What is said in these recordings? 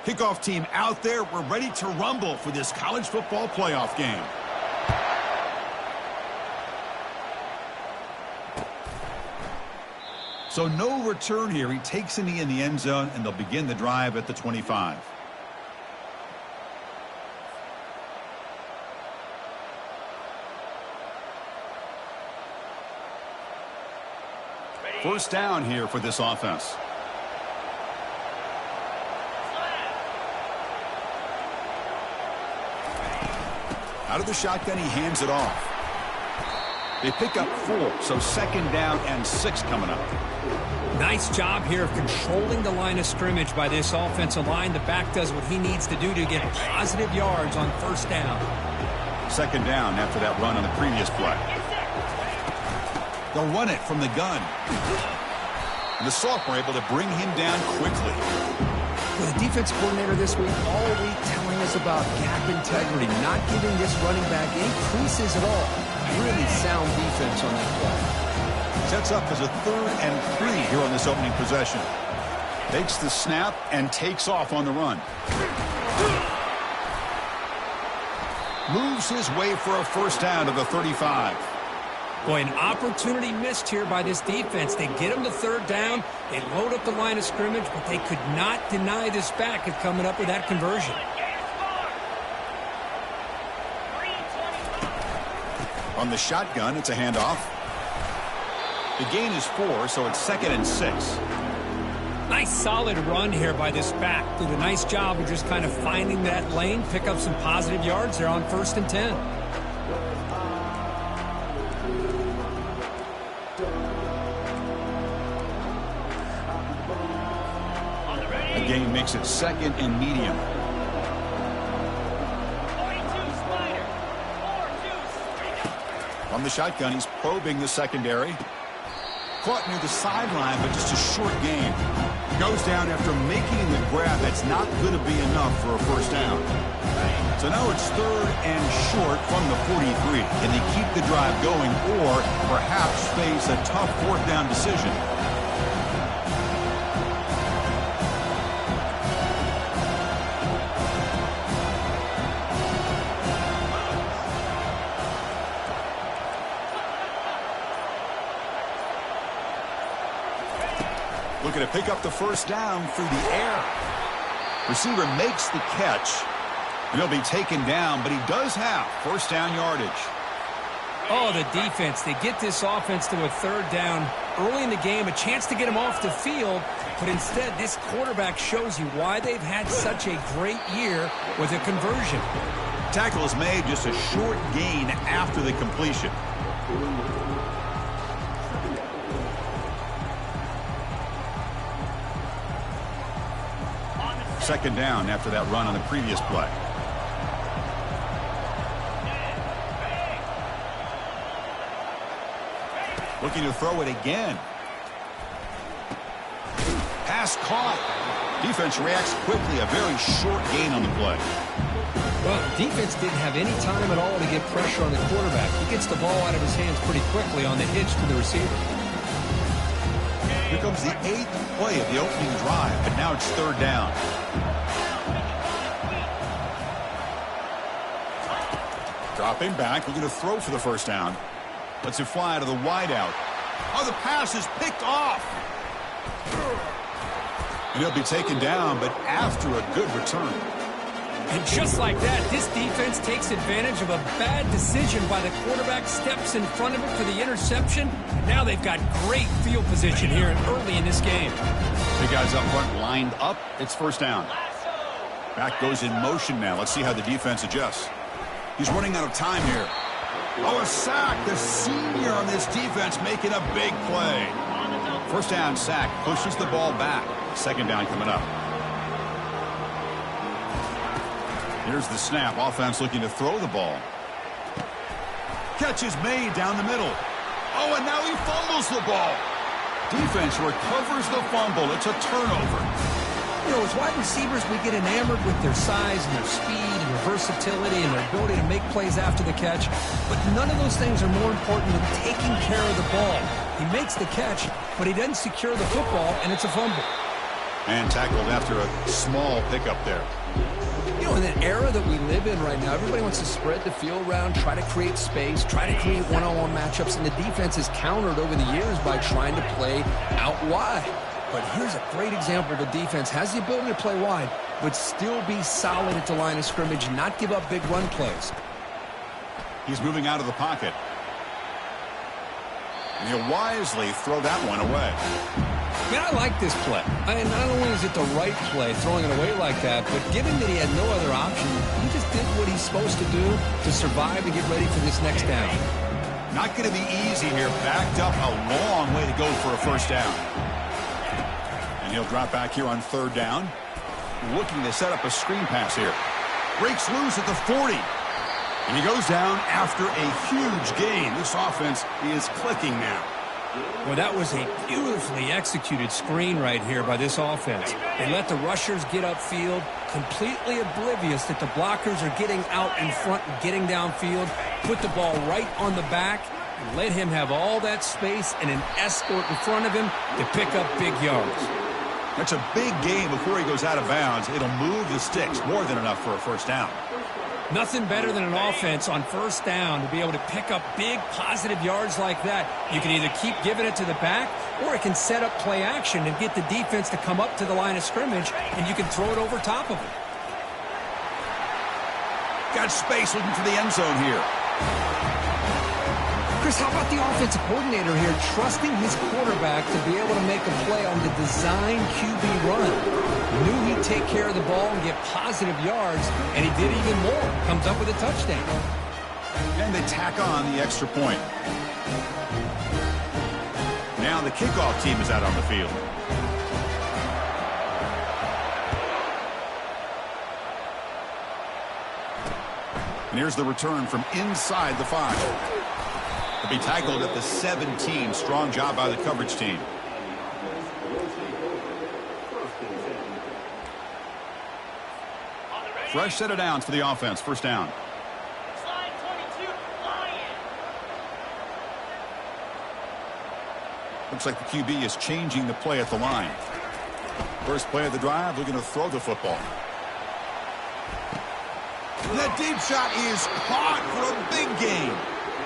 Kickoff team out there. We're ready to rumble for this college football playoff game. So no return here. He takes a knee in the end zone, and they'll begin the drive at the 25. First down here for this offense. Out of the shotgun, he hands it off. They pick up 4, so second down and 6 coming up. Nice job here of controlling the line of scrimmage by this offensive line. The back does what he needs to do to get positive yards on first down. Second down after that run on the previous play. They'll run it from the gun. And the sophomore able to bring him down quickly. Well, the defense coordinator this week all week telling us about gap integrity, not giving this running back any creases at all. Really sound defense on that play. Sets up as a 3rd and 3 here on this opening possession. Takes the snap and takes off on the run. Moves his way for a first down to the 35. Boy, an opportunity missed here by this defense. They get him to third down. They load up the line of scrimmage, but they could not deny this back of coming up with that conversion. On the shotgun, it's a handoff. The gain is 4, so it's 2nd and 6. Nice solid run here by this back. Did a nice job of just kind of finding that lane, pick up some positive yards there on 1st and 10. The gain makes it 2nd and medium. On the shotgun, he's probing the secondary. Caught near the sideline, but just a short gain. Goes down after making the grab. That's not going to be enough for a first down. So now it's 3rd and short from the 43. Can they keep the drive going or perhaps face a tough 4th down decision? Looking to pick up the first down through the air. Receiver makes the catch, and he'll be taken down, but he does have first down yardage. Oh, the defense. They get this offense to a third down early in the game, a chance to get him off the field, but instead this quarterback shows you why they've had such a great year with a conversion. Tackle is made, just a short gain after the completion. Second down after that run on the previous play. Looking to throw it again. Pass caught. Defense reacts quickly. A very short gain on the play. Well, defense didn't have any time at all to get pressure on the quarterback. He gets the ball out of his hands pretty quickly on the hitch to the receiver. Here comes the 8th play of the opening drive, but now it's 3rd down. Dropping back, looking to throw for the first down. Lets it fly to the wideout. Oh, the pass is picked off. And he'll be taken down, but after a good return. And just like that, this defense takes advantage of a bad decision by the quarterback, steps in front of it for the interception. And now they've got great field position here early in this game. The guys up front lined up. It's first down. Back goes in motion now. Let's see how the defense adjusts. He's running out of time here. Oh, a sack. The senior on this defense making a big play. First down sack. Pushes the ball back. Second down coming up. Here's the snap. Offense looking to throw the ball. Catch is made down the middle. Oh, and now he fumbles the ball. Defense recovers the fumble. It's a turnover. You know, as wide receivers, we get enamored with their size and their speed and their versatility and their ability to make plays after the catch. But none of those things are more important than taking care of the ball. He makes the catch, but he doesn't secure the football, and it's a fumble. And tackled after a small pickup there. You know, in the era that we live in right now, everybody wants to spread the field around, try to create space, try to create one-on-one matchups, and the defense has countered over the years by trying to play out wide. But here's a great example. The defense has the ability to play wide, but still be solid at the line of scrimmage, not give up big run plays. He's moving out of the pocket. And he'll wisely throw that one away. Man, I like this play. Not only is it the right play, throwing it away like that, but given that he had no other option, he just did what he's supposed to do to survive and get ready for this next down. Not going to be easy here. Backed up a long way to go for a first down. And he'll drop back here on third down. Looking to set up a screen pass here. Breaks loose at the 40. And he goes down after a huge gain. This offense is clicking now. Well, that was a beautifully executed screen right here by this offense. They let the rushers get upfield, completely oblivious that the blockers are getting out in front and getting downfield, put the ball right on the back, and let him have all that space and an escort in front of him to pick up big yards. That's a big gain before he goes out of bounds. It'll move the sticks, more than enough for a first down. Nothing better than an offense on first down to be able to pick up big positive yards like that. You can either keep giving it to the back, or it can set up play action and get the defense to come up to the line of scrimmage, and you can throw it over top of it. Got space looking for the end zone here. Chris, how about the offensive coordinator here trusting his quarterback to be able to make a play on the design QB run? Knew he'd take care of the ball and get positive yards, and he did even more. Comes up with a touchdown. And they tack on the extra point. Now the kickoff team is out on the field. And here's the return from inside the 5. He'll be tackled at the 17. Strong job by the coverage team. Fresh set of downs for the offense. First down. Slide 22, Lion. Looks like the QB is changing the play at the line. First play of the drive, looking to throw the football. That deep shot is caught for a big gain.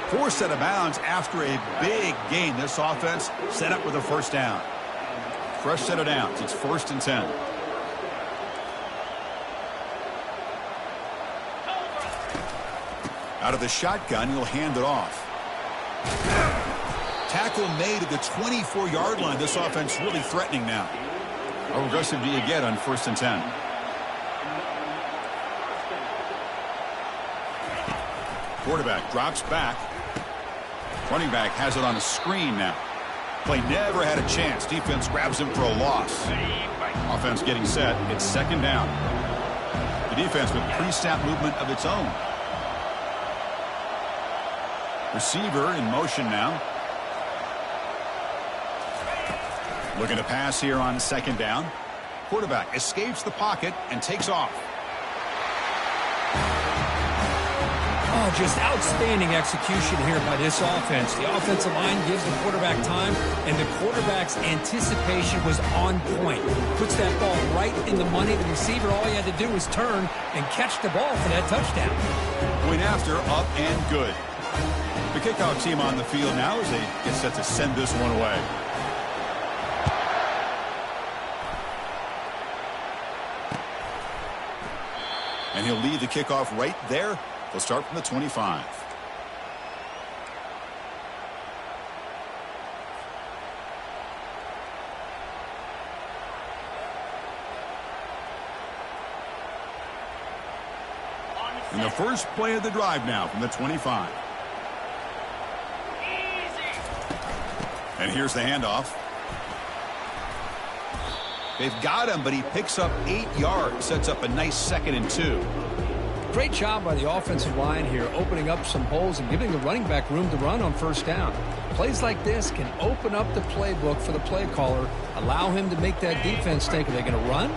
Forced out of bounds after a big gain. This offense set up with a first down. Fresh set of downs. It's 1st and 10. Out of the shotgun, he'll hand it off. Tackle made at the 24-yard line. This offense really threatening now. How aggressive do you get on 1st and 10? Quarterback drops back. Running back has it on a screen now. Play never had a chance. Defense grabs him for a loss. Offense getting set. It's 2nd down. The defense with pre-snap movement of its own. Receiver in motion now. Looking to pass here on 2nd down. Quarterback escapes the pocket and takes off. Oh, just outstanding execution here by this offense. The offensive line gives the quarterback time, and the quarterback's anticipation was on point. Puts that ball right in the money. The receiver, all he had to do was turn and catch the ball for that touchdown. Point after, up and good. The kickoff team on the field now as they get set to send this one away. And he'll lead the kickoff right there. They'll start from the 25. And the first play of the drive now from the 25. And here's the handoff. They've got him, but he picks up 8 yards. Sets up a nice 2nd and 2. Great job by the offensive line here, opening up some holes and giving the running back room to run on 1st down. Plays like this can open up the playbook for the play caller, allow him to make that defense think, are they going to run?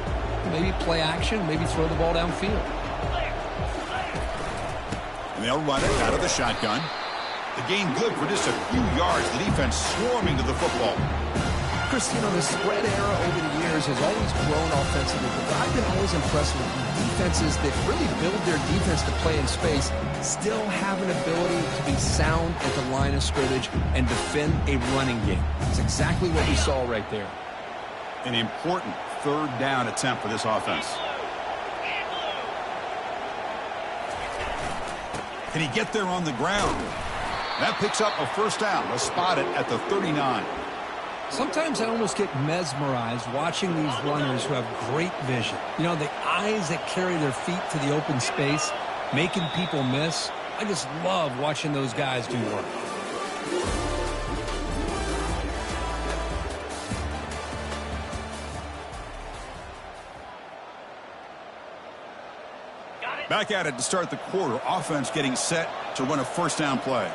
Maybe play action, maybe throw the ball downfield. And they'll run it out of the shotgun. The gain good for just a few yards. The defense swarming to the football. Chris, you know, the spread era over the years years has always grown offensively, but I've been always impressed with defenses that really build their defense to play in space, still have an ability to be sound at the line of scrimmage and defend a running game. It's exactly what we saw right there. An important third down attempt for this offense. Can he get there on the ground? That picks up a first down. They'll spot it at the 39. Sometimes I almost get mesmerized watching these runners who have great vision. You know, the eyes that carry their feet to the open space, making people miss. I just love watching those guys do work. Back at it to start the quarter. Offense getting set to run a first down play.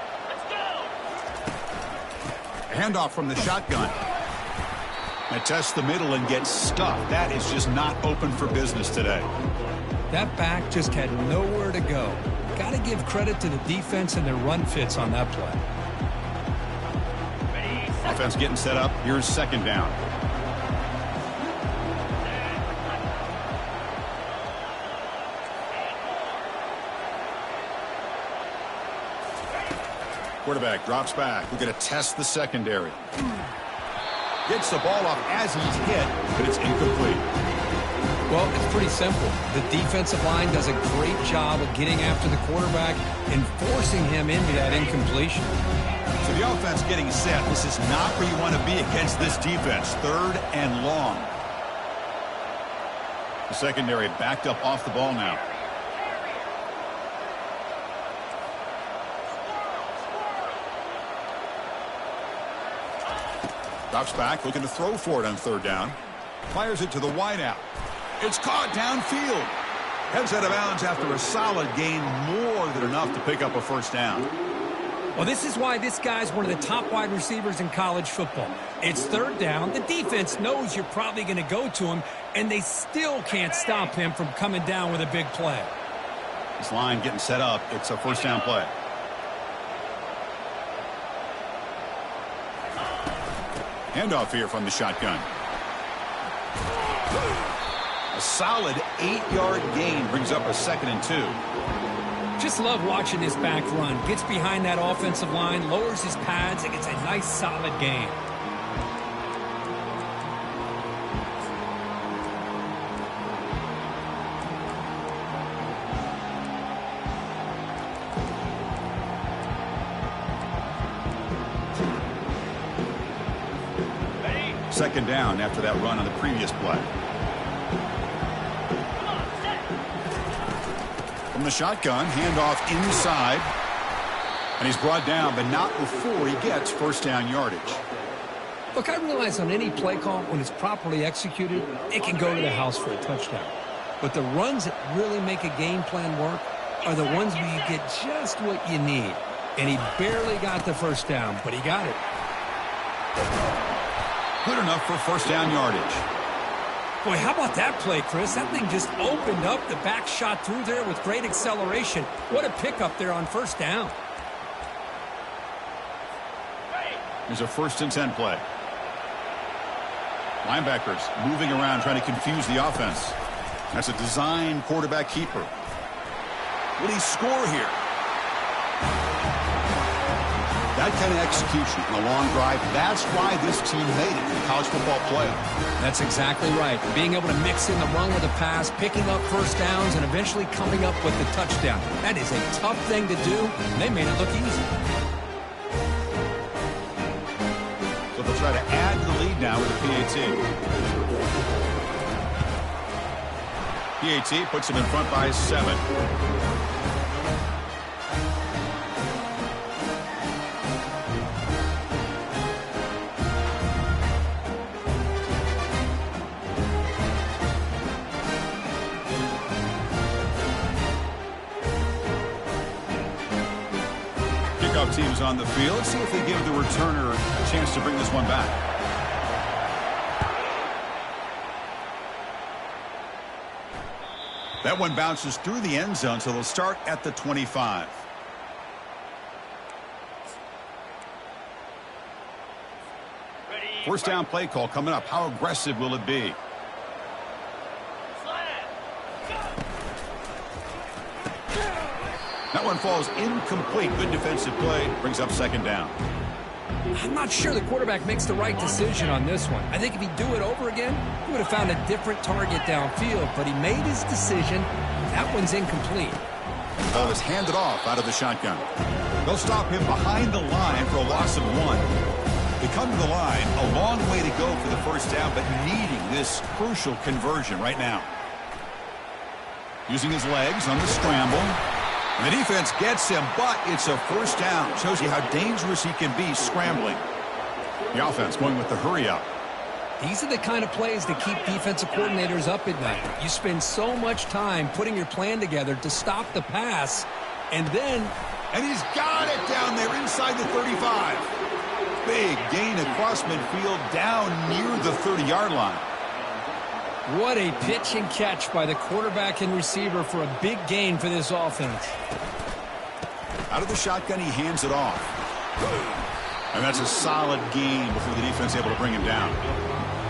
Handoff from the shotgun. And tests the middle and gets stuffed. That is just not open for business today. That back just had nowhere to go. Got to give credit to the defense and their run fits on that play. Offense getting set up. Here's second down. Quarterback drops back. We're going to test the secondary. Gets the ball off as he's hit, but it's incomplete. Well, it's pretty simple. The defensive line does a great job of getting after the quarterback and forcing him into that incompletion. So the offense getting set. This is not where you want to be against this defense. Third and long. The secondary backed up off the ball now. Drops back, looking to throw for it on third down. Fires it to the wideout. It's caught downfield. Heads out of bounds after a solid gain, more than enough to pick up a first down. Well, this is why this guy's one of the top wide receivers in college football. It's third down. The defense knows you're probably going to go to him, and they still can't stop him from coming down with a big play. This line getting set up. It's a first down play. Handoff here from the shotgun. A solid 8-yard gain brings up a 2nd and 2. Just love watching this back run. Gets behind that offensive line, lowers his pads, and gets a nice solid gain. Second down after that run on the previous play. From the shotgun, handoff inside. And he's brought down, but not before he gets first down yardage. Look, I realize on any play call, when it's properly executed, it can go to the house for a touchdown. But the runs that really make a game plan work are the ones where you get just what you need. And he barely got the first down, but he got it. Good enough for first down yardage. Boy, how about that play, Chris? That thing just opened up. The back shot through there with great acceleration. What a pickup there on first down. Here's a 1st and 10 play. Linebackers moving around trying to confuse the offense. That's a design quarterback keeper. Will he score here? That kind of execution in a long drive, that's why this team made it in the college football playoff. That's exactly right. Being able to mix in the run with the pass, picking up first downs, and eventually coming up with the touchdown. That is a tough thing to do, and they made it look easy. So they'll try to add to the lead now with a PAT. PAT puts them in front by 7. Teams on the field. See if they give the returner a chance to bring this one back. That one bounces through the end zone, so they'll start at the 25. First down play call coming up. How aggressive will it be? one falls incomplete. Good defensive play. Brings up second down. I'm not sure the quarterback makes the right decision on this one. I think if he'd do it over again, he would have found a different target downfield, but he made his decision. That one's incomplete. Ball is handed off out of the shotgun. They'll stop him behind the line for a loss of 1. They come to the line, a long way to go for the first down, but needing this crucial conversion right now. Using his legs on the scramble. And the defense gets him, but it's a first down. Shows you how dangerous he can be scrambling. The offense going with the hurry up. These are the kind of plays that keep defensive coordinators up at night. You spend so much time putting your plan together to stop the pass, and then... And he's got it down there inside the 35. Big gain across midfield down near the 30-yard line. What a pitch and catch by the quarterback and receiver for a big gain for this offense. Out of the shotgun, he hands it off. And that's a solid gain before the defense able to bring him down.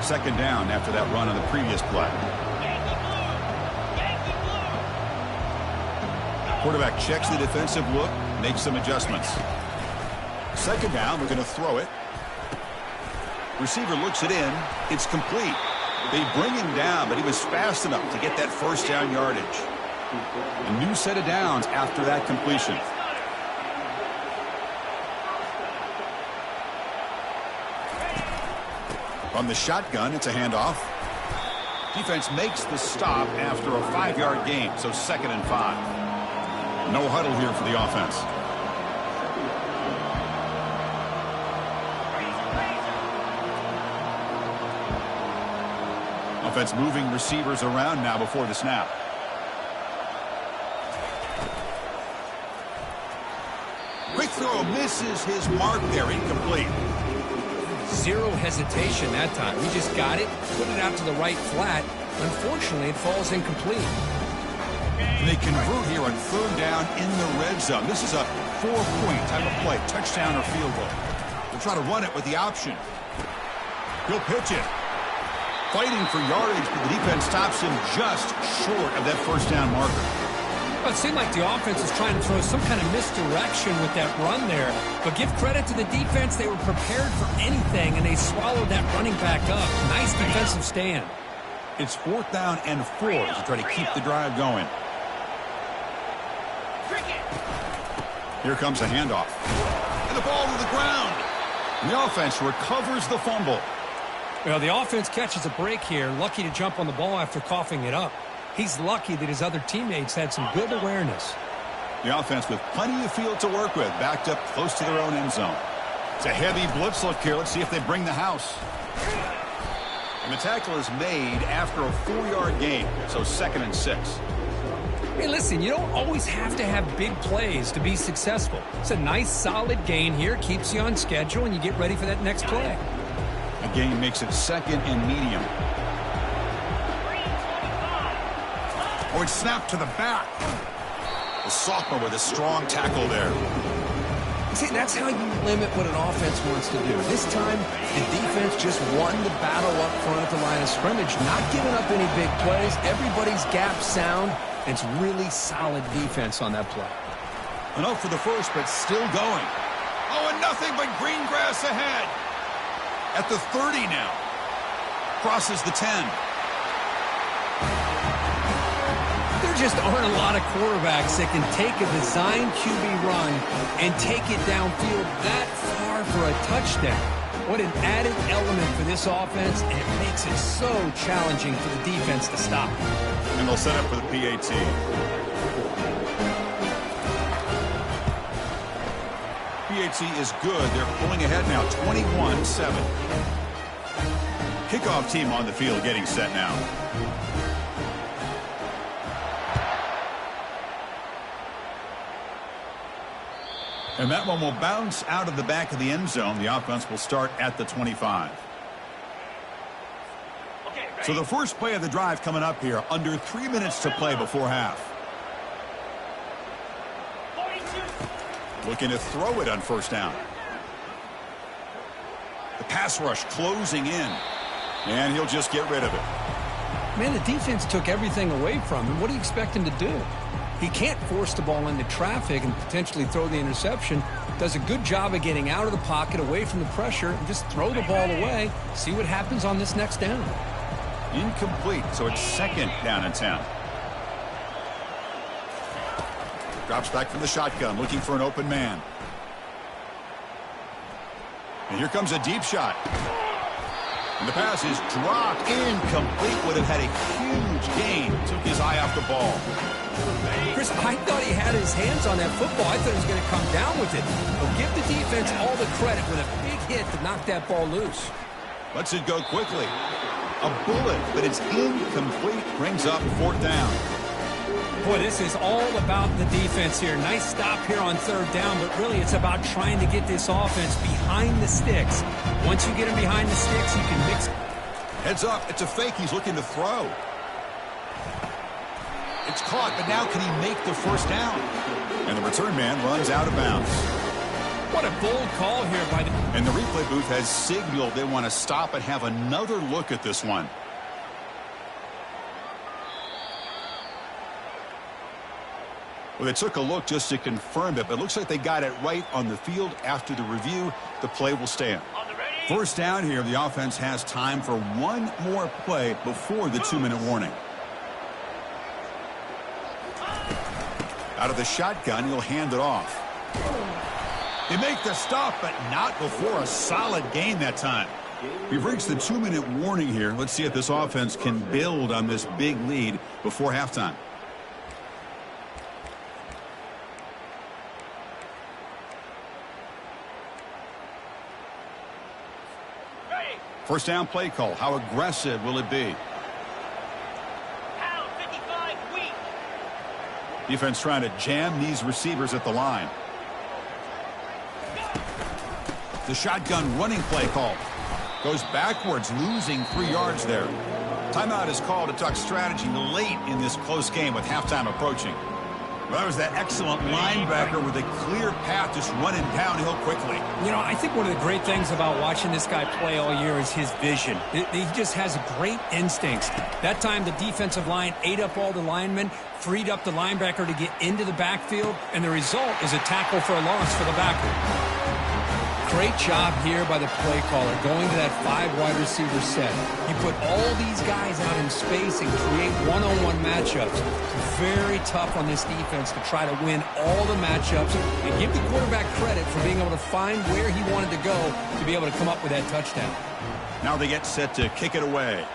Second down after that run on the previous play. Quarterback checks the defensive look, makes some adjustments. Second down, we're going to throw it. Receiver looks it in. It's complete. They bring him down, but he was fast enough to get that first down yardage. A new set of downs after that completion. From the shotgun, it's a handoff. Defense makes the stop after a 5-yard gain, so 2nd and 5. No huddle here for the offense. Offense moving receivers around now before the snap. Quick throw misses his mark there, incomplete. Zero hesitation that time. He just got it, put it out to the right flat. Unfortunately, it falls incomplete. They convert here on 3rd down in the red zone. This is a 4-point type of play, touchdown or field goal. They'll try to run it with the option. He'll pitch it. Fighting for yardage, but the defense stops him just short of that first down marker. Well, it seemed like the offense was trying to throw some kind of misdirection with that run there. But give credit to the defense. They were prepared for anything, and they swallowed that running back up. Nice defensive stand. It's 4th down and 4 to try to keep the drive going. Here comes a handoff. And the ball to the ground. And the offense recovers the fumble. Well, the offense catches a break here. Lucky to jump on the ball after coughing it up. He's lucky that his other teammates had some good awareness. The offense with plenty of field to work with, backed up close to their own end zone. It's a heavy blitz look here. Let's see if they bring the house. And the tackle is made after a 4-yard gain, so 2nd and 6. Hey, listen, you don't always have to have big plays to be successful. It's a nice, solid gain here. Keeps you on schedule, and you get ready for that next play. The gain makes it 2nd and medium. Oh, it's snapped to the back. The sophomore with a strong tackle there. See, that's how you limit what an offense wants to do. This time, the defense just won the battle up front at the line of scrimmage, not giving up any big plays. Everybody's gap sound. It's really solid defense on that play. Enough for the first, but still going. Oh, and nothing but green grass ahead. At the 30 now. Crosses the 10. There just aren't a lot of quarterbacks that can take a design QB run and take it downfield that far for a touchdown. What an added element for this offense, and it makes it so challenging for the defense to stop. And they'll set up for the PAT. PAT is good. They're pulling ahead now, 21-7. Kickoff team on the field getting set now. And that one will bounce out of the back of the end zone. The offense will start at the 25. So the first play of the drive coming up here, under 3 minutes to play before half. 42. Looking to throw it on 1st down. The pass rush closing in. And he'll just get rid of it. Man, the defense took everything away from him. What do you expect him to do? He can't force the ball into traffic and potentially throw the interception. Does a good job of getting out of the pocket, away from the pressure, and just throw the ball away. See what happens on this next down. Incomplete, so it's 2nd down and 10. Drops back from the shotgun, looking for an open man. And here comes a deep shot. And the pass is dropped. Incomplete. Would have had a huge gain. Took his eye off the ball. Chris, I thought he had his hands on that football. I thought he was going to come down with it. But give the defense all the credit with a big hit to knock that ball loose. Lets it go quickly. A bullet, but it's incomplete. Brings up 4th down. Boy, this is all about the defense here. Nice stop here on 3rd down, but really it's about trying to get this offense behind the sticks. Once you get them behind the sticks, you can mix. Heads up. It's a fake. He's looking to throw. It's caught, but now can he make the 1st down? And the return man runs out of bounds. What a bold call here by the... And the replay booth has signaled they want to stop and have another look at this one. Well, they took a look just to confirm it, but it looks like they got it right on the field. After the review, the play will stand. 1st down here. The offense has time for one more play before the 2-minute warning. Out of the shotgun, he'll hand it off. They make the stop, but not before a solid gain that time. We've reached the 2-minute warning here. Let's see if this offense can build on this big lead before halftime. First down play call. How aggressive will it be? Pound 55 weak. Defense trying to jam these receivers at the line. The shotgun running play call. Goes backwards, losing 3 yards there. Timeout is called to talk strategy late in this close game with halftime approaching. Well, that was that excellent linebacker with a clear path just running downhill quickly. You know, I think one of the great things about watching this guy play all year is his vision. He just has great instincts. That time, the defensive line ate up all the linemen, freed up the linebacker to get into the backfield, and the result is a tackle for a loss for the backer. Great job here by the play caller, going to that 5 wide receiver set. You put all these guys out in space and create one-on-one matchups. Very tough on this defense to try to win all the matchups and give the quarterback credit for being able to find where he wanted to go to be able to come up with that touchdown. Now they get set to kick it away.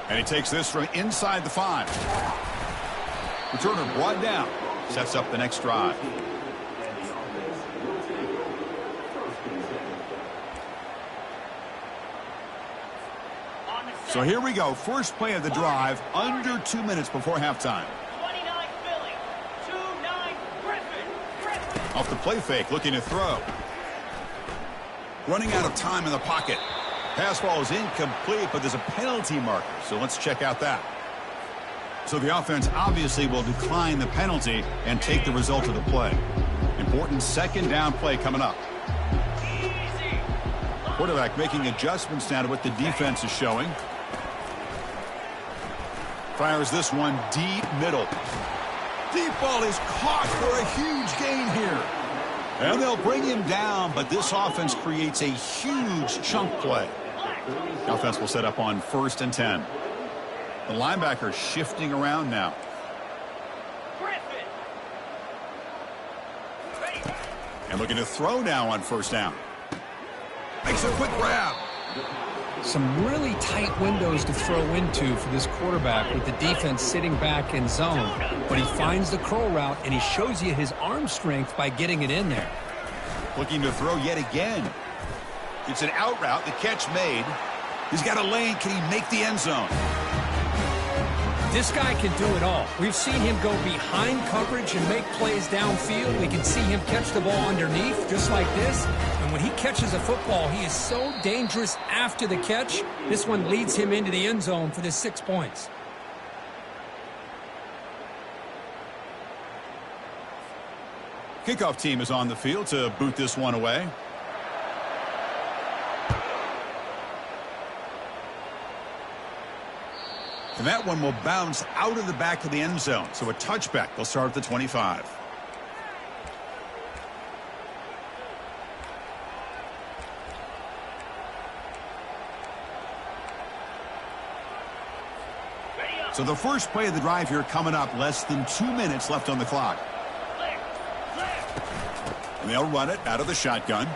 And he takes this from inside the 5. Returner brought down. Sets up the next drive. So here we go. First play of the drive, under 2 minutes before halftime. 29 Philly. 2-9 Griffin. Off the play fake, looking to throw. Running out of time in the pocket. Pass ball is incomplete, but there's a penalty marker, so let's check out that. So the offense obviously will decline the penalty and take the result of the play. Important 2nd down play coming up. Easy. Quarterback making adjustments now to what the defense is showing. Fires this one deep middle. Deep ball is caught for a huge gain here. And they'll bring him down, but this offense creates a huge chunk play. The offense will set up on 1st and 10. The linebacker shifting around now. Griffin. And looking to throw now on 1st down. Makes a quick grab. Some really tight windows to throw into for this quarterback with the defense sitting back in zone. But he finds the curl route, and he shows you his arm strength by getting it in there. Looking to throw yet again. It's an out route. The catch made. He's got a lane. Can he make the end zone? This guy can do it all. We've seen him go behind coverage and make plays downfield. We can see him catch the ball underneath just like this. And when he catches a football, he is so dangerous after the catch. This one leads him into the end zone for the 6 points. Kickoff team is on the field to boot this one away. And that one will bounce out of the back of the end zone. So a touchback. They'll start at the 25. So the first play of the drive here coming up. Less than 2 minutes left on the clock. And they'll run it out of the shotgun.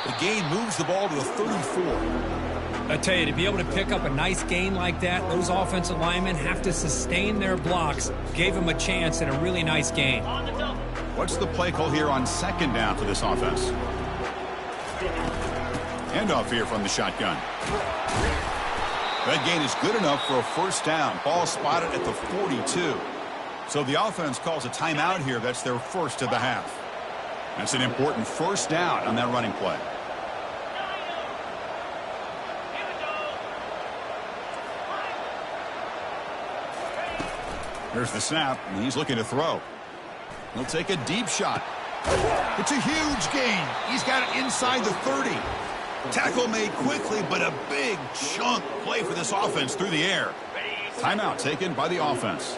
The gain moves the ball to the 34. I tell you, to be able to pick up a nice gain like that, those offensive linemen have to sustain their blocks. Gave them a chance at a really nice gain. What's the play call here on second down for this offense? Handoff here from the shotgun. That gain is good enough for a first down. Ball spotted at the 42. So the offense calls a timeout here. That's their first of the half. That's an important first down on that running play. Here's the snap, and he's looking to throw. He'll take a deep shot. It's a huge gain. He's got it inside the 30. Tackle made quickly, but a big chunk play for this offense through the air. Timeout taken by the offense.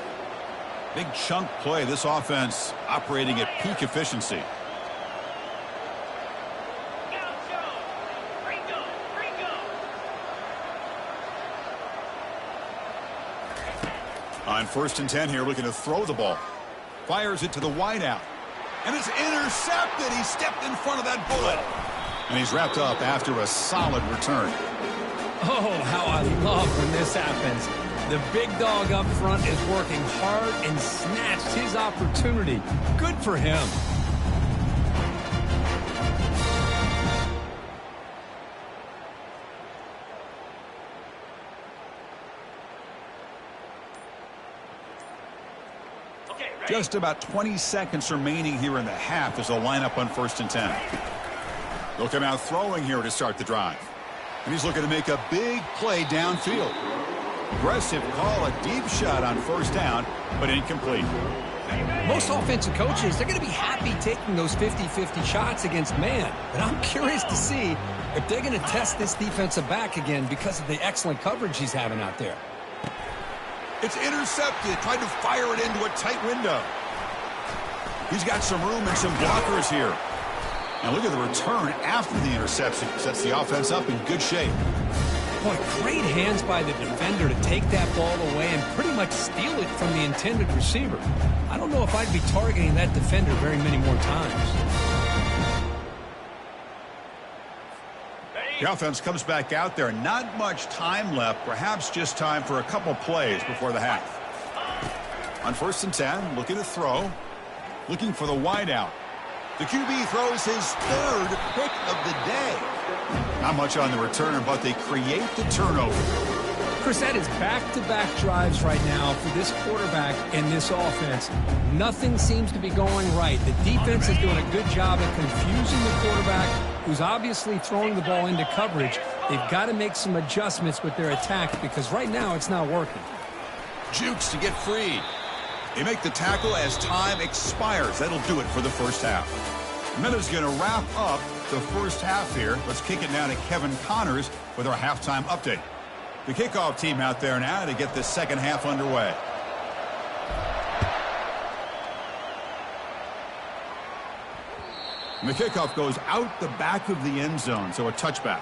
Big chunk play. This offense operating at peak efficiency. On 1st and 10 here, looking to throw the ball. Fires it to the wideout. And it's intercepted. He stepped in front of that bullet. And he's wrapped up after a solid return. Oh, how I love when this happens. The big dog up front is working hard and snatched his opportunity. Good for him. Just about 20 seconds remaining here in the half as they'll line up on 1st and 10. They'll come out throwing here to start the drive. And he's looking to make a big play downfield. Aggressive call, a deep shot on 1st down, but incomplete. Most offensive coaches, they're going to be happy taking those 50-50 shots against man. But I'm curious to see if they're going to test this defensive back again because of the excellent coverage he's having out there. It's intercepted. Tried to fire it into a tight window. He's got some room and some blockers here. Now look at the return after the interception. Sets the offense up in good shape. Boy, great hands by the defender to take that ball away and pretty much steal it from the intended receiver. I don't know if I'd be targeting that defender very many more times. The offense comes back out there. Not much time left. Perhaps just time for a couple plays before the half. On 1st and 10, looking to throw. Looking for the wideout. The QB throws his 3rd pick of the day. Not much on the return, but they create the turnover. Chris, that is back-to-back drives right now for this quarterback and this offense. Nothing seems to be going right. The defense is doing a good job of confusing the quarterback, who's obviously throwing the ball into coverage. They've got to make some adjustments with their attack because right now it's not working. Jukes to get freed. They make the tackle as time expires. That'll do it for the first half. Minna's going to wrap up the first half here. Let's kick it now to Kevin Connors with our halftime update. The kickoff team out there now to get the second half underway. And the kickoff goes out the back of the end zone, so a touchback.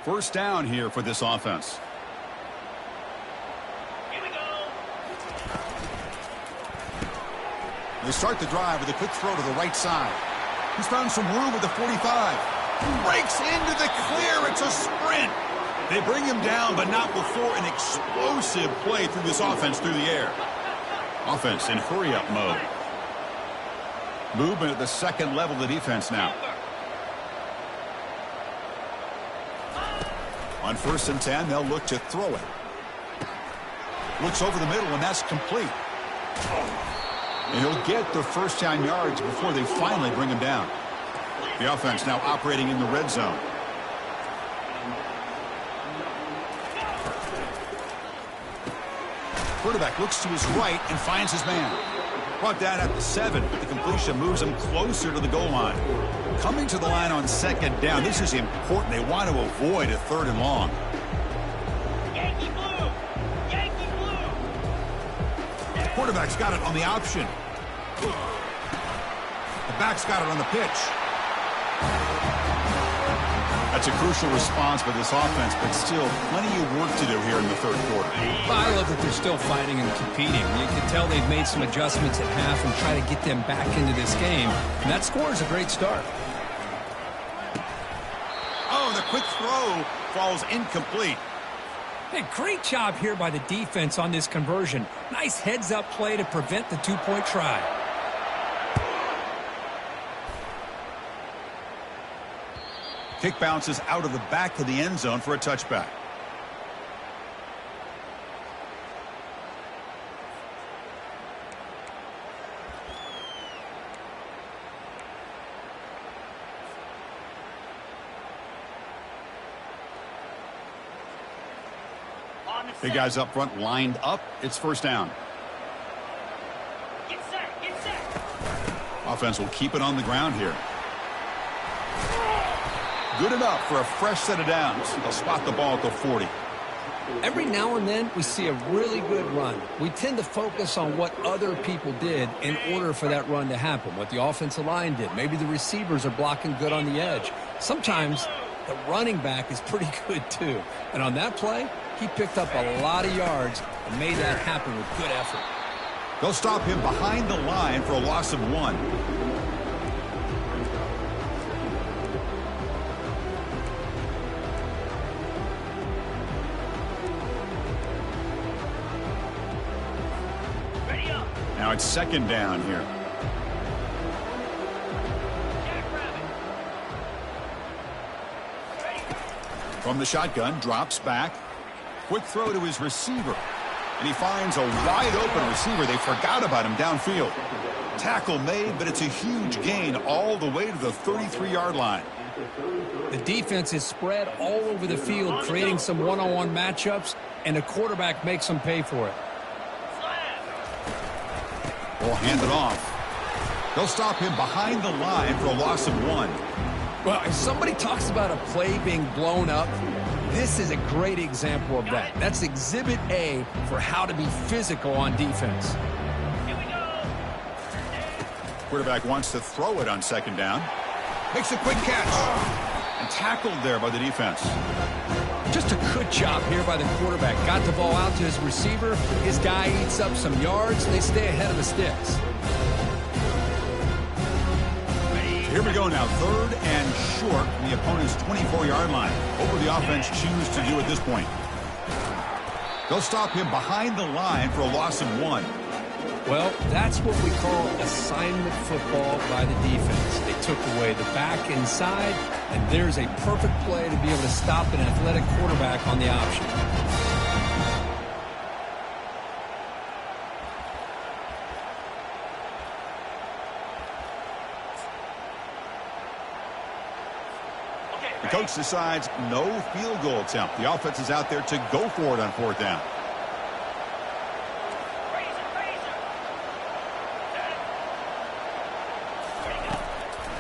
First down here for this offense. Here we go. They start the drive with a quick throw to the right side. He's found some room at the 45. Breaks into the clear. It's a sprint. They bring him down, but not before an explosive play through this offense through the air. Offense in hurry-up mode. Movement at the second level of the defense now. On 1st and 10, they'll look to throw it. Looks over the middle, and that's complete. And he'll get the first down yards before they finally bring him down. The offense now operating in the red zone. Quarterback looks to his right and finds his man. Brought down at the 7. The completion moves them closer to the goal line. Coming to the line on second down. This is important. They want to avoid a 3rd and long. Yankee blue! Yankee blue! The quarterback's got it on the option. The back's got it on the pitch. That's a crucial response for this offense, but still plenty of work to do here in the 3rd quarter. I love that they're still fighting and competing. You can tell they've made some adjustments at half and try to get them back into this game. And that score is a great start. Oh, the quick throw falls incomplete. Hey, great job here by the defense on this conversion. Nice heads-up play to prevent the 2-point try. Kick bounces out of the back of the end zone for a touchback. Big guys up front lined up. It's 1st down. Get set! Get set! Offense will keep it on the ground here. Good enough for a fresh set of downs. They'll spot the ball at the 40. Every now and then, we see a really good run. We tend to focus on what other people did in order for that run to happen, what the offensive line did. Maybe the receivers are blocking good on the edge. Sometimes the running back is pretty good, too. And on that play, he picked up a lot of yards and made that happen with good effort. They'll stop him behind the line for a loss of 1. Now it's 2nd down here. From the shotgun, drops back. Quick throw to his receiver. And he finds a wide open receiver. They forgot about him downfield. Tackle made, but it's a huge gain all the way to the 33-yard line. The defense is spread all over the field, creating some one-on-one matchups, and the quarterback makes them pay for it. Will hand it off. They'll stop him behind the line for a loss of 1. Well, if somebody talks about a play being blown up, this is a great example of that. That's exhibit A for how to be physical on defense. Here we go! Quarterback wants to throw it on 2nd down. Makes a quick catch. And tackled there by the defense. Just a good job here by the quarterback. Got the ball out to his receiver. His guy eats up some yards, and they stay ahead of the sticks. Here we go now. 3rd and short from the opponent's 24-yard line. What will the offense choose to do at this point? They'll stop him behind the line for a loss of 1. Well, that's what we call assignment football by the defense. They took away the back inside, and there's a perfect play to be able to stop an athletic quarterback on the option. The coach decides no field goal attempt. The offense is out there to go for it on 4th down.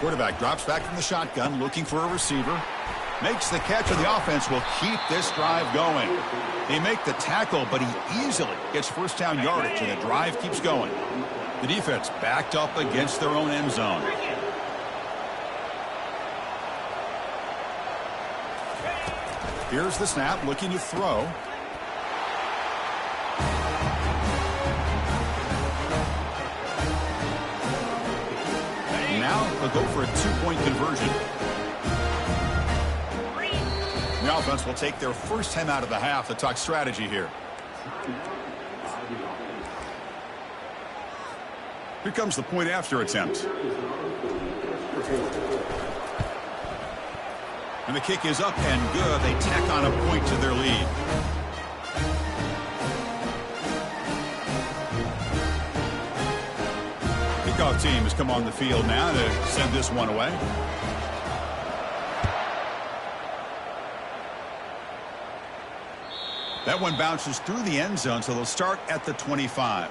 Quarterback drops back from the shotgun, looking for a receiver. Makes the catch, and the offense will keep this drive going. They make the tackle, but he easily gets 1st down yardage, and the drive keeps going. The defense backed up against their own end zone. Here's the snap, looking to throw. Now they'll go for a 2-point conversion. The offense will take their first time out of the half to talk strategy here. Here comes the point after attempt. And the kick is up and good. They tack on a point to their lead. Kickoff team has come on the field now to send this one away. That one bounces through the end zone, so they'll start at the 25.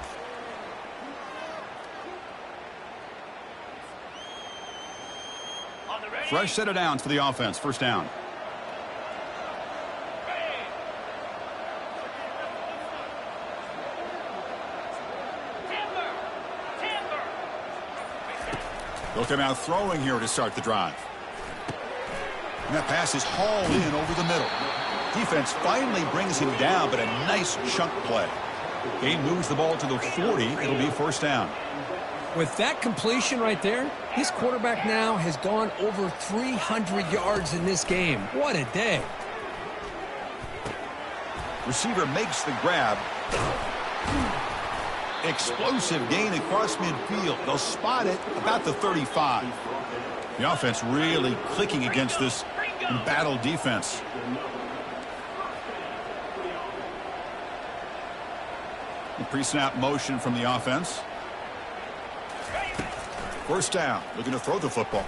Fresh set of downs for the offense. First down. They'll come out throwing here to start the drive. And that pass is hauled in over the middle. Defense finally brings him down, but a nice chunk play. Gain moves the ball to the 40. It'll be first down. With that completion right there, this quarterback now has gone over 300 yards in this game. What a day. Receiver makes the grab. Explosive gain across midfield. They'll spot it about the 35. The offense really clicking against this embattled defense. The pre-snap motion from the offense. First down, looking to throw the football.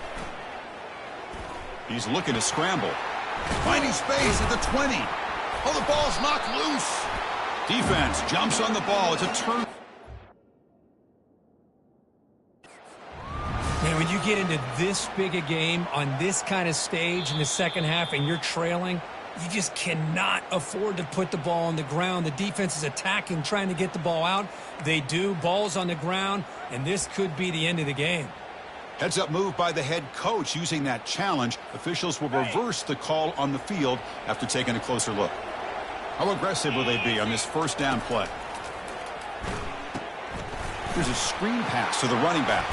He's looking to scramble. Finding space at the 20. Oh, the ball's knocked loose. Defense jumps on the ball. It's a turn. Man, when you get into this big a game on this kind of stage in the second half and you're trailing, you just cannot afford to put the ball on the ground. The defense is attacking, trying to get the ball out. They do. Ball's on the ground, and this could be the end of the game. Heads-up move by the head coach using that challenge. Officials will reverse the call on the field after taking a closer look. How aggressive will they be on this first down play? Here's a screen pass to the running back.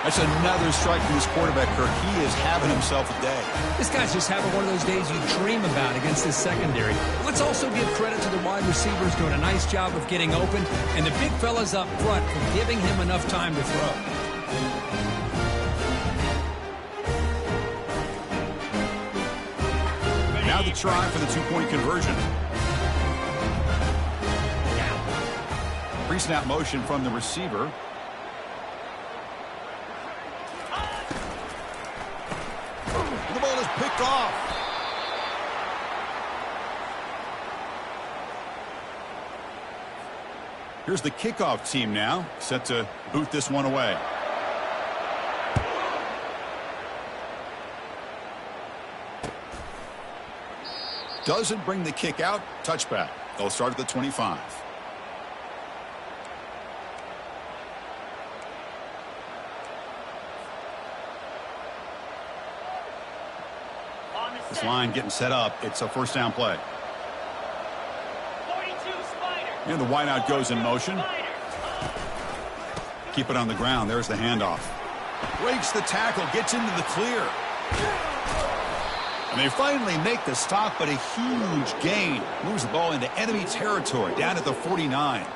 That's another strike from this quarterback, Kirk. He is having himself a day. This guy's just having one of those days you dream about against this secondary. Let's also give credit to the wide receivers doing a nice job of getting open, and the big fellas up front for giving him enough time to throw. Now the try for the two-point conversion. Pre-snap motion from the receiver. The ball is picked off. Here's the kickoff team now, set to boot this one away. Doesn't bring the kick out. Touchback. They'll start at the 25. This line getting set up. It's a first down play. 42, Spider. And the wideout goes in motion. Keep it on the ground. There's the handoff. Breaks the tackle. Gets into the clear. And they finally make the stop, but a huge gain. Moves the ball into enemy territory down at the 49.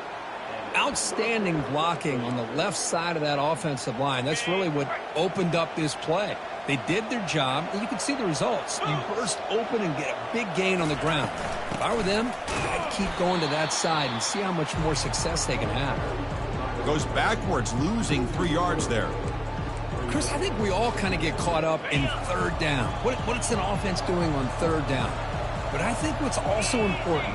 Outstanding blocking on the left side of that offensive line. That's really what opened up this play. They did their job, and you can see the results. You burst open and get a big gain on the ground. If I were them, I'd keep going to that side and see how much more success they can have. Goes backwards, losing 3 yards there. Chris, I think we all kind of get caught up in third down. What's an offense doing on third down? But I think what's also important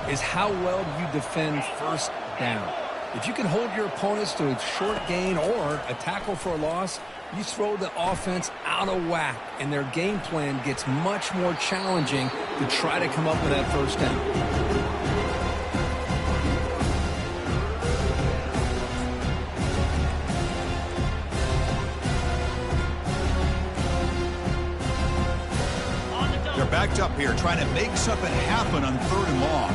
is how well you defend first down. If you can hold your opponents to a short gain or a tackle for a loss, you throw the offense out of whack, and their game plan gets much more challenging to try to come up with that first down. They're backed up here, trying to make something happen on third and long.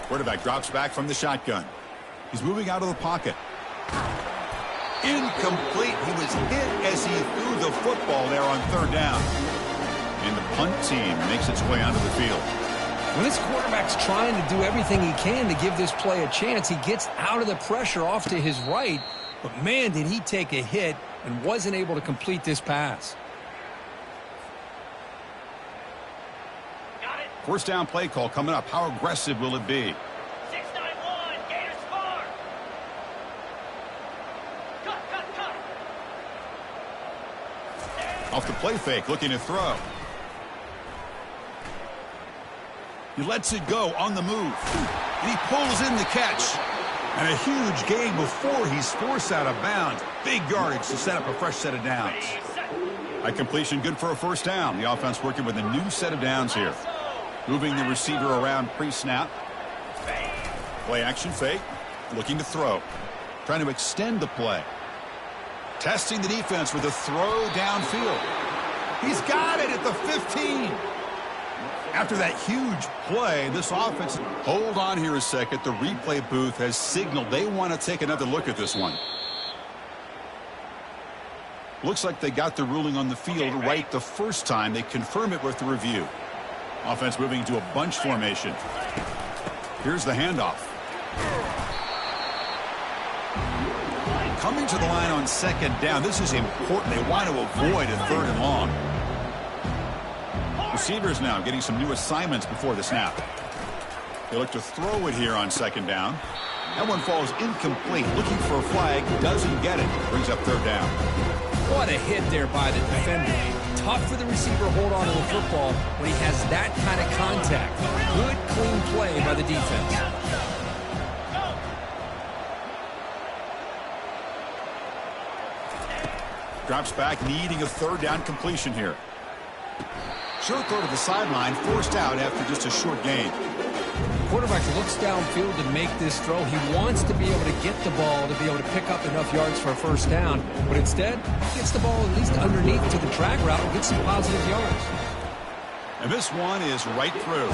Quarterback drops back from the shotgun. He's moving out of the pocket. Incomplete. He was hit as he threw the football there on third down. And the punt team makes its way onto the field. When this quarterback's trying to do everything he can to give this play a chance, he gets out of the pressure off to his right. But, man, did he take a hit and wasn't able to complete this pass. First down play call coming up. How aggressive will it be? 6-9-1, Gators far. Cut. Off the play fake, looking to throw. He lets it go on the move. And he pulls in the catch. And a huge gain before he's forced out of bounds. Big yardage to set up a fresh set of downs. That completion good for a first down. The offense working with a new set of downs here. Moving the receiver around pre-snap. Play action fake. Looking to throw. Trying to extend the play. Testing the defense with a throw downfield. He's got it at the 15. After that huge play, this offense... Hold on here a second. The replay booth has signaled they want to take another look at this one. Looks like they got the ruling on the field right the first time. They confirm it with the review. Offense moving into a bunch formation. Here's the handoff. Coming to the line on second down. This is important. They want to avoid a third and long. Receivers now getting some new assignments before the snap. They look to throw it here on second down. That one falls incomplete. Looking for a flag. Doesn't get it. Brings up third down. What a hit there by the defender. Tough for the receiver to hold on to the football when he has that kind of contact. Good, clean play by the defense. Drops back, needing a third down completion here. Short throw to the sideline, forced out after just a short gain. Quarterback looks downfield to make this throw. He wants to be able to get the ball to be able to pick up enough yards for a first down, but instead he gets the ball at least underneath to the drag route and gets some positive yards. And this one is right through.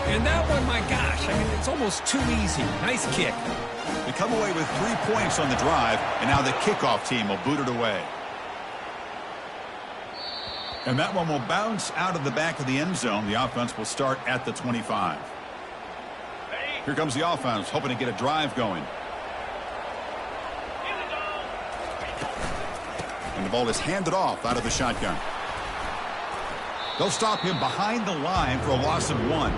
And that one, my gosh, I mean, it's almost too easy. Nice kick. They come away with 3 points on the drive, and now the kickoff team will boot it away. And that one will bounce out of the back of the end zone. The offense will start at the 25. Here comes the offense, hoping to get a drive going. And the ball is handed off out of the shotgun. They'll stop him behind the line for a loss of 1.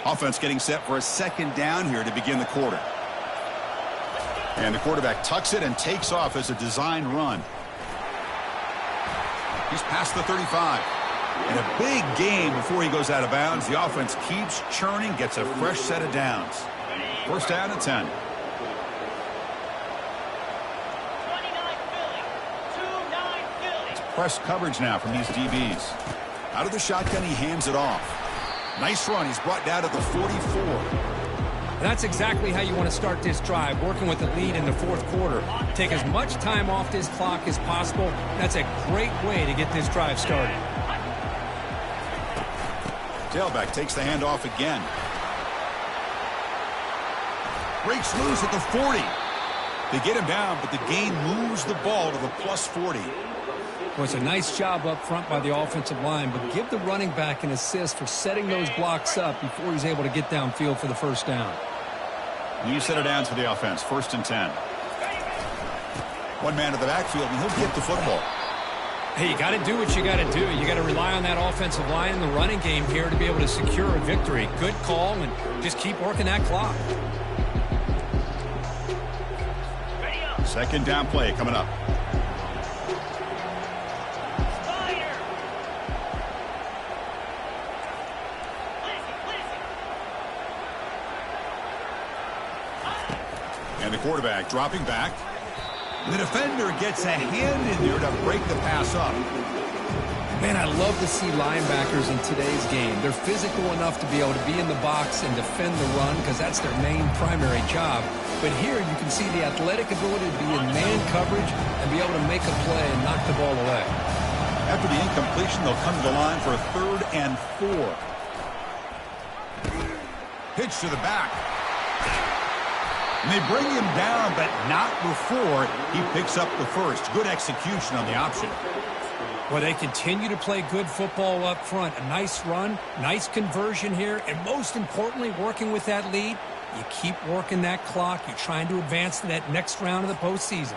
Offense getting set for a second down here to begin the quarter. And the quarterback tucks it and takes off as a design run. He's past the 35. And a big gain before he goes out of bounds. The offense keeps churning, gets a fresh set of downs. First down at 10. 29 Philly. 2-9 Philly. Press coverage now from these DBs. Out of the shotgun, he hands it off. Nice run. He's brought down to the 44. That's exactly how you want to start this drive, working with the lead in the fourth quarter. Take as much time off this clock as possible. That's a great way to get this drive started. Tailback takes the handoff again. Breaks loose at the 40. They get him down, but the gain moves the ball to the plus 40. Well, it's a nice job up front by the offensive line, but give the running back an assist for setting those blocks up before he's able to get downfield for the first down. New set of downs for the offense. First and 10. One man to the backfield, and he'll get the football. Hey, you got to do what you got to do. You got to rely on that offensive line in the running game here to be able to secure a victory. Good call, and just keep working that clock. Second down play coming up. And the quarterback dropping back. The defender gets a hand in there to break the pass up. Man, I love to see linebackers in today's game. They're physical enough to be able to be in the box and defend the run because that's their main primary job. But here you can see the athletic ability to be in man coverage and be able to make a play and knock the ball away. After the incompletion, they'll come to the line for a 3rd and 4. Pitch to the back. And they bring him down, but not before he picks up the first. Good execution on the option. Well, they continue to play good football up front. A nice run, nice conversion here, and most importantly, working with that lead, you keep working that clock. You're trying to advance to that next round of the postseason.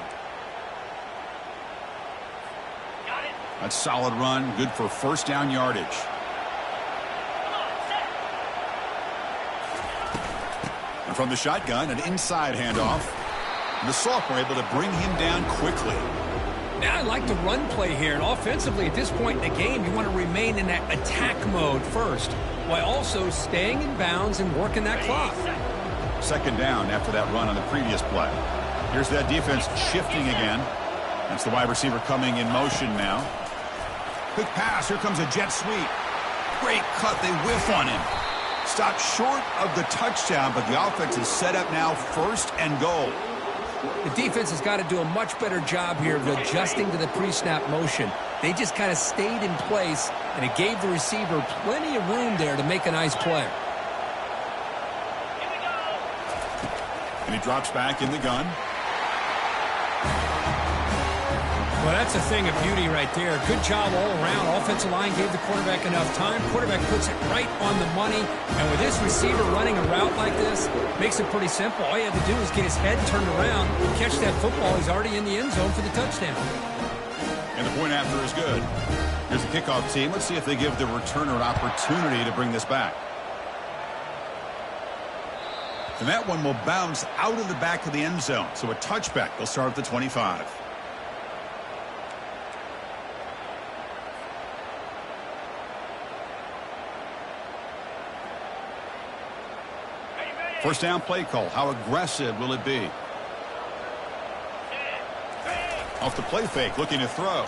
A solid run, good for first down yardage. And from the shotgun, an inside handoff. And the sophomore able to bring him down quickly. Now I like the run play here, and offensively at this point in the game, you want to remain in that attack mode first, while also staying in bounds and working that clock. Second down after that run on the previous play. Here's that defense shifting again. That's the wide receiver coming in motion now. Quick pass, here comes a jet sweep. Great cut, they whiff on him. Stopped short of the touchdown, but the offense is set up now first and goal. The defense has got to do a much better job here of adjusting to the pre-snap motion. They just kind of stayed in place, and it gave the receiver plenty of room there to make a nice play. And he drops back in the gun. Well, that's a thing of beauty right there. Good job all around. Offensive line gave the quarterback enough time. Quarterback puts it right on the money. And with this receiver running a route like this, makes it pretty simple. All you have to do is get his head turned around, catch that football. He's already in the end zone for the touchdown. And the point after is good. Here's the kickoff team. Let's see if they give the returner an opportunity to bring this back. And that one will bounce out of the back of the end zone. So a touchback. They'll start at the 25. First down play call. How aggressive will it be? Off the play fake, looking to throw.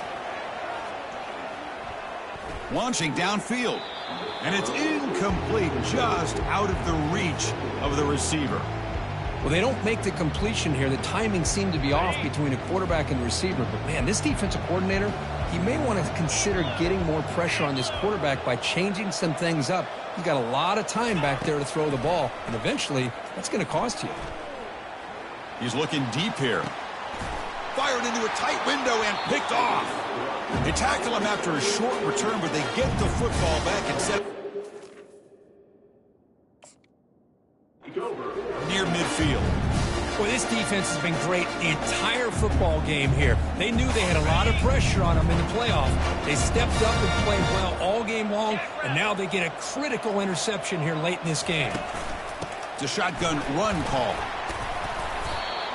Launching downfield. And it's incomplete, just out of the reach of the receiver. Well, they don't make the completion here. The timing seemed to be off between a quarterback and receiver. But, man, this defensive coordinator, he may want to consider getting more pressure on this quarterback by changing some things up. He's got a lot of time back there to throw the ball, and eventually that's going to cost you. He's looking deep here. Fired into a tight window and picked off. They tackle him after a short return, but they get the football back and set near midfield. Well, this defense has been great the entire football game here. They knew they had a lot of pressure on them in the playoff. They stepped up and played well all game long, and now they get a critical interception here late in this game. It's a shotgun run call.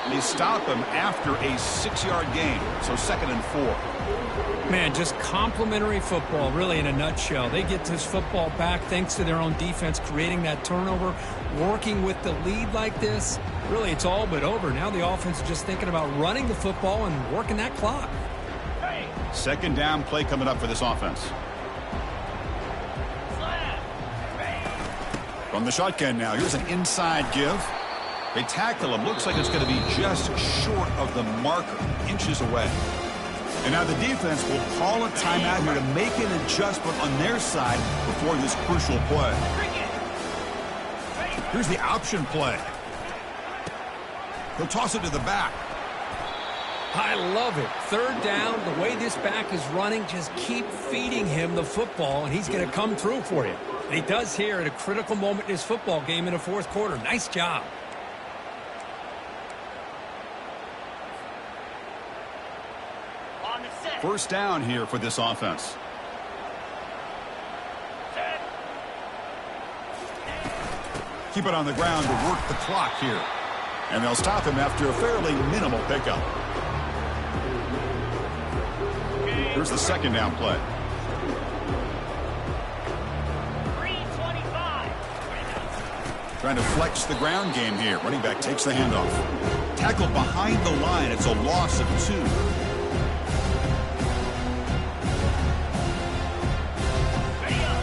They stop him after a 6-yard gain, so 2nd and 4. Man, just complimentary football, really, in a nutshell. They get this football back thanks to their own defense, creating that turnover, working with the lead like this. Really, it's all but over. Now the offense is just thinking about running the football and working that clock. Second down play coming up for this offense. From the shotgun now, here's an inside give. They tackle him. Looks like it's going to be just short of the marker, inches away. And now the defense will call a timeout here to make an adjustment on their side before this crucial play. Here's the option play. He'll toss it to the back. I love it. Third down, the way this back is running, just keep feeding him the football, and he's going to come through for you. And he does here at a critical moment in his football game in the fourth quarter. Nice job. First down here for this offense. Keep it on the ground to work the clock here. And they'll stop him after a fairly minimal pickup. Here's the second down play. 325. Trying to flex the ground game here. Running back takes the handoff. Tackled behind the line. It's a loss of 2.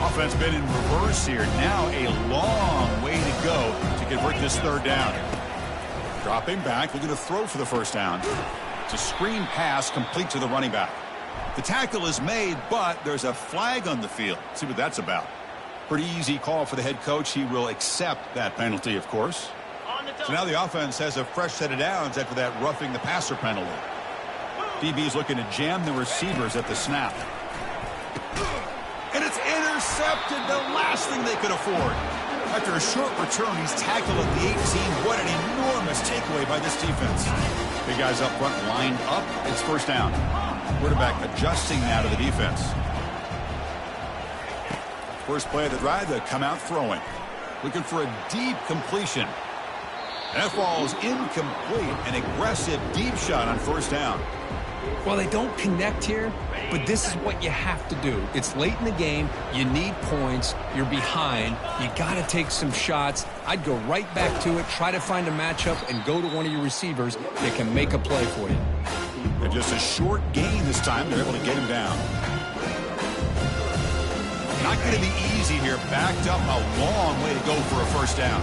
Offense been in reverse here. Now a long way to go to convert this third down. Dropping back, looking to throw for the first down. It's a screen pass complete to the running back. The tackle is made, but there's a flag on the field. Let's see what that's about. Pretty easy call for the head coach. He will accept that penalty, of course. On the So now the offense has a fresh set of downs after that roughing the passer penalty. DB is looking to jam the receivers at the snap. And it's intercepted, the last thing they could afford. After a short return, he's tackled at the 18. What an enormous takeaway by this defense. Big guys up front lined up. It's first down. Quarterback adjusting now to the defense. First play of the drive, they come out throwing. Looking for a deep completion. That ball is incomplete. An aggressive deep shot on first down. Well, they don't connect here, but this is what you have to do. It's late in the game. You need points. You're behind. You got to take some shots. I'd go right back to it, try to find a matchup, and go to one of your receivers that can make a play for you. And just a short gain this time. They're able to get him down. Not going to be easy here. Backed up a long way to go for a first down.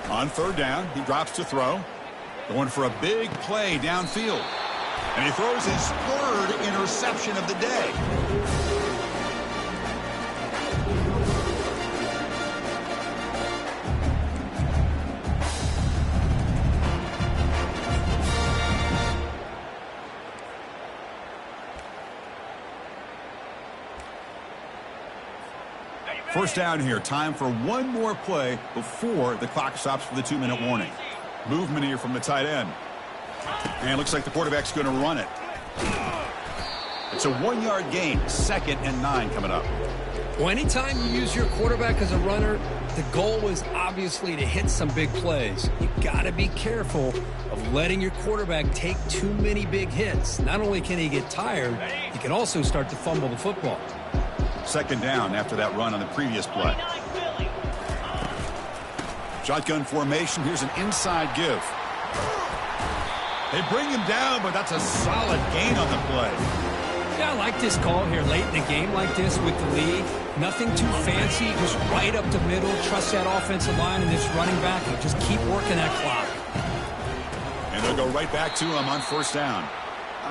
On third down, he drops to throw. Going for a big play downfield. And he throws his third interception of the day. First down here. Time for one more play before the clock stops for the 2-minute warning. Movement here from the tight end. And it looks like the quarterback's going to run it. It's a 1-yard gain. 2nd and 9 coming up. Well, anytime you use your quarterback as a runner, the goal is obviously to hit some big plays. You got to be careful of letting your quarterback take too many big hits. Not only can he get tired, he can also start to fumble the football. 2nd down after that run on the previous play. Shotgun formation. Here's an inside give. They bring him down, but that's a solid gain on the play. Yeah, I like this call here late in a game like this with the lead. Nothing too fancy, just right up the middle. Trust that offensive line and this running back and just keep working that clock. And they'll go right back to him on first down.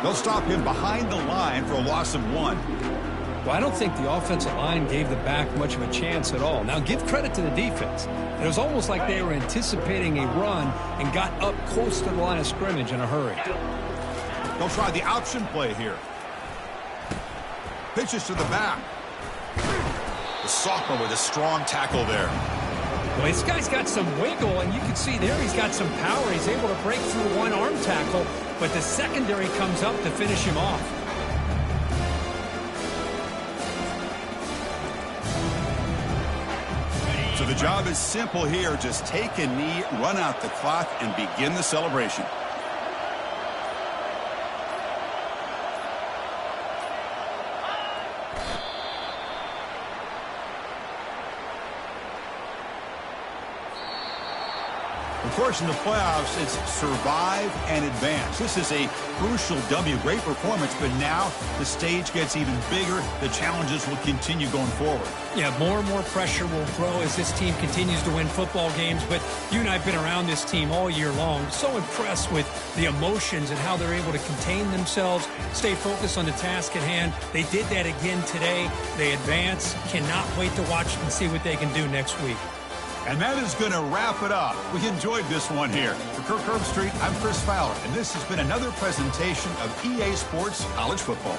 They'll stop him behind the line for a loss of 1. Well, I don't think the offensive line gave the back much of a chance at all. Now, give credit to the defense. It was almost like they were anticipating a run and got up close to the line of scrimmage in a hurry. They'll try the option play here. Pitches to the back. The sophomore with a strong tackle there. Well, this guy's got some wiggle, and you can see there he's got some power. He's able to break through one arm tackle, but the secondary comes up to finish him off. So the job is simple here. Just take a knee, run out the clock, and begin the celebration. Of course, in the playoffs, it's survive and advance. This is a crucial W. Great performance, but now the stage gets even bigger. The challenges will continue going forward. Yeah, more and more pressure will grow as this team continues to win football games, but you and I have been around this team all year long. So impressed with the emotions and how they're able to contain themselves, stay focused on the task at hand. They did that again today. They advance. Cannot wait to watch and see what they can do next week. And that is going to wrap it up. We enjoyed this one here. For Kirk Herbstreit, I'm Chris Fowler, and this has been another presentation of EA Sports College Football.